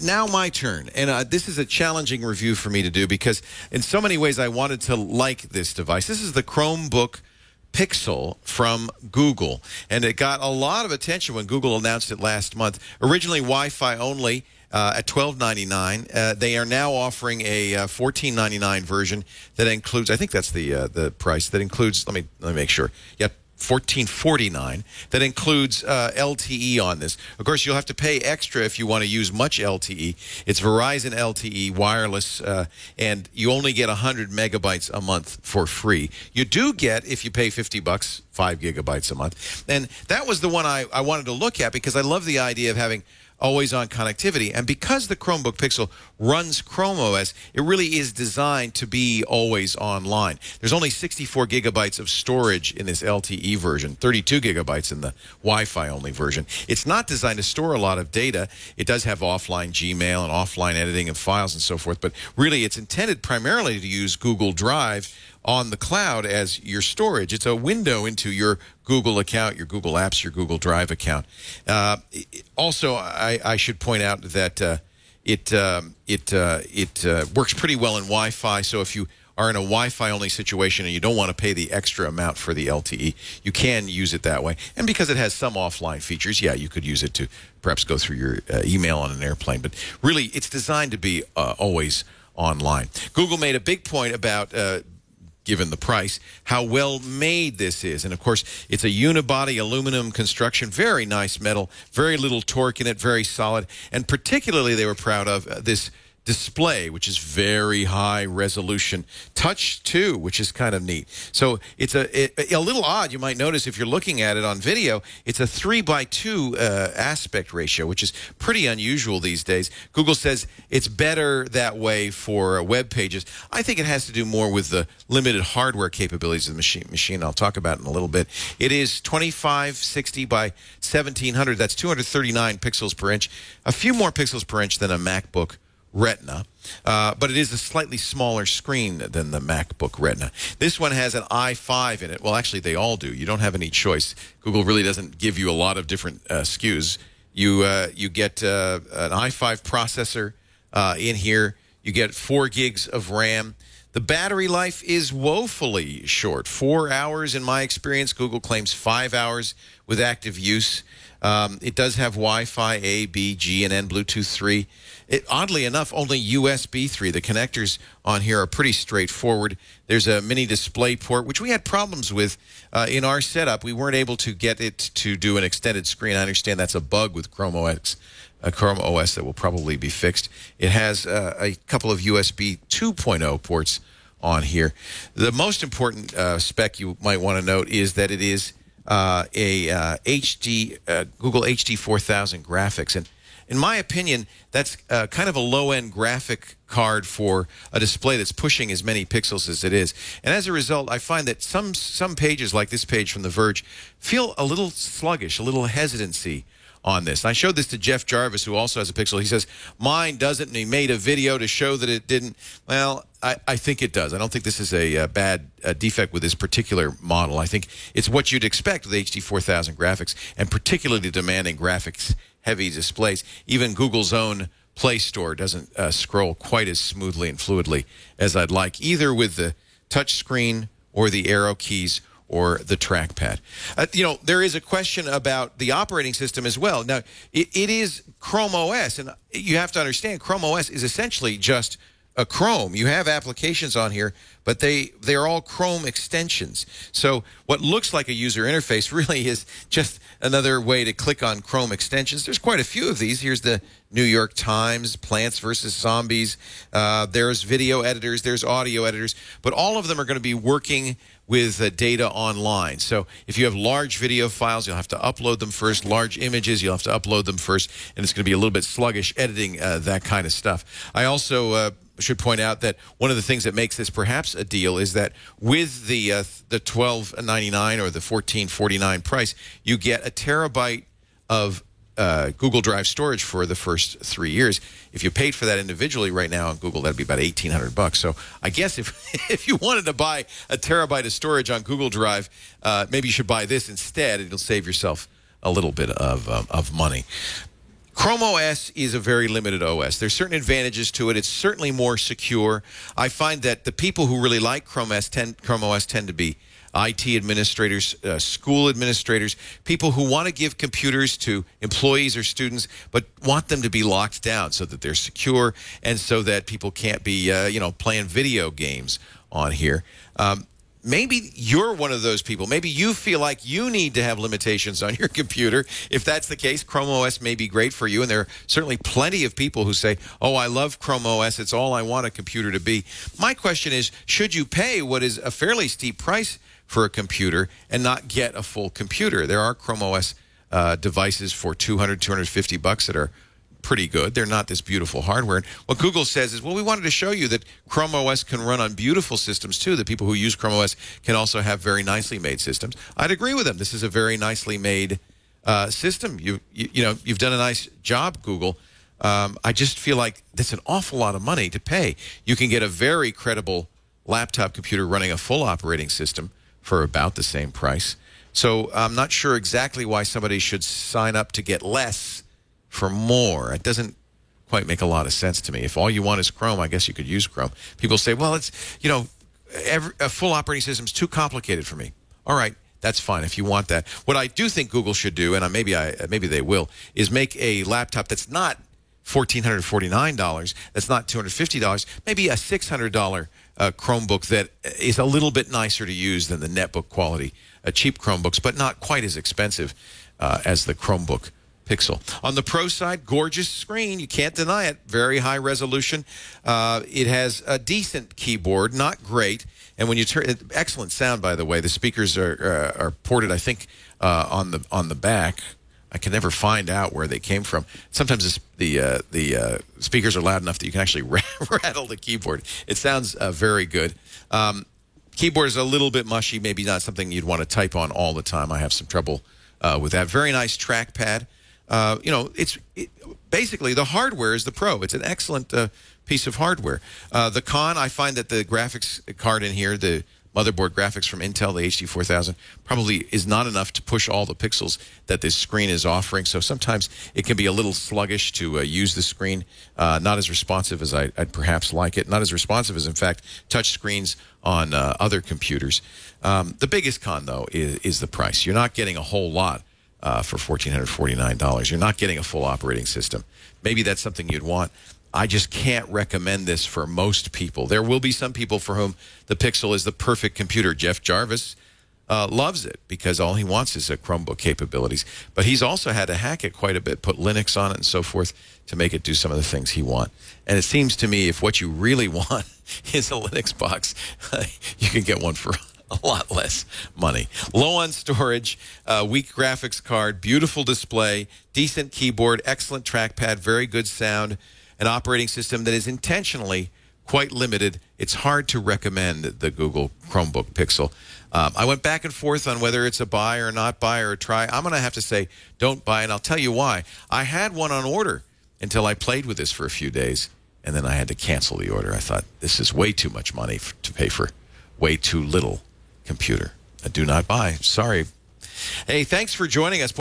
Now my turn, and this is a challenging review for me to do because in so many ways I wanted to like this device. This is the Chromebook Pixel from Google, and it got a lot of attention when Google announced it last month. Originally Wi-Fi only at $12.99. They are now offering a $14.99 version that includes, I think that's the price, that includes, let me make sure. Yep. $14.49 that includes LTE on this. Of course, you'll have to pay extra if you want to use much LTE. It's Verizon LTE wireless, and you only get 100 megabytes a month for free. You do get, if you pay $50, 5 gigabytes a month. And that was the one I wanted to look at because I love the idea of having always-on connectivity. And because the Chromebook Pixel runs Chrome OS, it really is designed to be always online. There's only 64 gigabytes of storage in this LTE version, 32 gigabytes in the Wi-Fi only version. It's not designed to store a lot of data. It does have offline Gmail and offline editing of files and so forth, but really it's intended primarily to use Google Drive on the cloud as your storage. It's a window into your Google account, your Google Apps, your Google Drive account. Also, I should point out that it works pretty well in Wi-Fi. So if you are in a Wi-Fi only situation and you don't want to pay the extra amount for the LTE, you can use it that way. And because it has some offline features, yeah, you could use it to perhaps go through your email on an airplane. But really, it's designed to be always online. Google made a big point about given the price, how well made this is. And of course, it's a unibody aluminum construction, very nice metal, very little torque in it, very solid. And particularly they were proud of this display, which is very high resolution. Touch too, which is kind of neat. So it's a little odd. You might notice if you're looking at it on video, it's a 3:2 aspect ratio, which is pretty unusual these days. Google says it's better that way for web pages. I think it has to do more with the limited hardware capabilities of the machine. I'll talk about it in a little bit. It is 2560 by 1700. That's 239 pixels per inch. A few more pixels per inch than a MacBook Retina, but it is a slightly smaller screen than the MacBook Retina. This one has an i5 in it. Well, actually, they all do. You don't have any choice. Google really doesn't give you a lot of different SKUs. You get an i5 processor in here. You get 4 gigs of RAM. The battery life is woefully short. 4 hours in my experience. Google claims 5 hours with active use. It does have Wi-Fi A, B, G, and N, Bluetooth 3. Oddly enough, only USB 3. The connectors on here are pretty straightforward. There's a mini display port, which we had problems with in our setup. We weren't able to get it to do an extended screen. I understand that's a bug with Chrome OS that will probably be fixed. It has a couple of USB 2.0 ports on here. The most important spec you might want to note is that it is Google HD 4000 graphics. And in my opinion, that's kind of a low-end graphic card for a display that's pushing as many pixels as it is. And as a result, I find that some pages, like this page from The Verge, feel a little sluggish, a little hesitancy on this. And I showed this to Jeff Jarvis, who also has a Pixel. He says, mine doesn't, and he made a video to show that it didn't. Well, I think it does. I don't think this is a bad defect with this particular model. I think it's what you'd expect with HD 4000 graphics, and particularly demanding graphics-heavy displays. Even Google's own Play Store doesn't scroll quite as smoothly and fluidly as I'd like, either with the touch screen or the arrow keys or the trackpad. There is a question about the operating system as well. Now, it is Chrome OS, and you have to understand Chrome OS is essentially just a Chrome. You have applications on here, but they're all Chrome extensions. So what looks like a user interface really is just another way to click on Chrome extensions. There's quite a few of these. Here's the New York Times, Plants vs. Zombies. There's video editors. There's audio editors. But all of them are going to be working with data online. So if you have large video files, you'll have to upload them first. Large images, you'll have to upload them first. And it's going to be a little bit sluggish editing that kind of stuff. I also should point out that one of the things that makes this perhaps a deal is that with the $12.99 or the $14.49 price, you get a terabyte of Google Drive storage for the first 3 years. If you paid for that individually right now on Google, that'd be about $1,800. So I guess if you wanted to buy a terabyte of storage on Google Drive, maybe you should buy this instead. It'll save yourself a little bit of money. Chrome OS is a very limited OS. There's certain advantages to it. It's certainly more secure. I find that the people who really like Chrome OS tend to be IT administrators, school administrators, people who want to give computers to employees or students, but want them to be locked down so that they're secure and so that people can't be, playing video games on here. Maybe you're one of those people. Maybe you feel like you need to have limitations on your computer. If that's the case, Chrome OS may be great for you. And there are certainly plenty of people who say, oh, I love Chrome OS. It's all I want a computer to be. My question is, should you pay what is a fairly steep price for a computer and not get a full computer? There are Chrome OS devices for $200, $250 that are pretty good. They're not this beautiful hardware. And what Google says is, well, we wanted to show you that Chrome OS can run on beautiful systems too. The people who use Chrome OS can also have very nicely made systems. I'd agree with them. This is a very nicely made system. You've done a nice job, Google. I just feel like that's an awful lot of money to pay. You can get a very credible laptop computer running a full operating system for about the same price. So I'm not sure exactly why somebody should sign up to get less for more. It doesn't quite make a lot of sense to me. If all you want is Chrome, I guess you could use Chrome. People say, well, it's, a full operating system is too complicated for me. All right, that's fine if you want that. What I do think Google should do, and maybe they will, is make a laptop that's not $1,449, that's not $250, maybe a $600 Chromebook that is a little bit nicer to use than the netbook quality, cheap Chromebooks, but not quite as expensive as the Chromebook Pixel. On the Pro side, gorgeous screen. You can't deny it. Very high resolution. It has a decent keyboard, not great. And when you turn, excellent sound, by the way. The speakers are ported, I think, on the back. I can never find out where they came from. Sometimes the speakers are loud enough that you can actually rattle the keyboard. It sounds very good. Keyboard is a little bit mushy, maybe not something you'd want to type on all the time. I have some trouble with that. Very nice trackpad. Basically the hardware is the Pro. It's an excellent piece of hardware. The con, I find that the graphics card in here, the motherboard graphics from Intel, the HD 4000, probably is not enough to push all the pixels that this screen is offering. So sometimes it can be a little sluggish to use the screen, not as responsive as I'd perhaps like it, not as responsive as, in fact, touch screens on other computers. The biggest con, though, is the price. You're not getting a whole lot for $1,449. You're not getting a full operating system. Maybe that's something you'd want. I just can't recommend this for most people. There will be some people for whom the Pixel is the perfect computer. Jeff Jarvis loves it because all he wants is a Chromebook capabilities. But he's also had to hack it quite a bit, put Linux on it and so forth to make it do some of the things he wants. And it seems to me if what you really want is a Linux box, you can get one for a lot less money. Low on storage, weak graphics card, beautiful display, decent keyboard, excellent trackpad, very good sound, an operating system that is intentionally quite limited. It's hard to recommend the Google Chromebook Pixel. I went back and forth on whether it's a buy or not buy or a try. I'm going to have to say don't buy, and I'll tell you why. I had one on order until I played with this for a few days, and then I had to cancel the order. I thought, this is way too much money to pay for way too little computer. I do not buy. Sorry. Hey, thanks for joining us.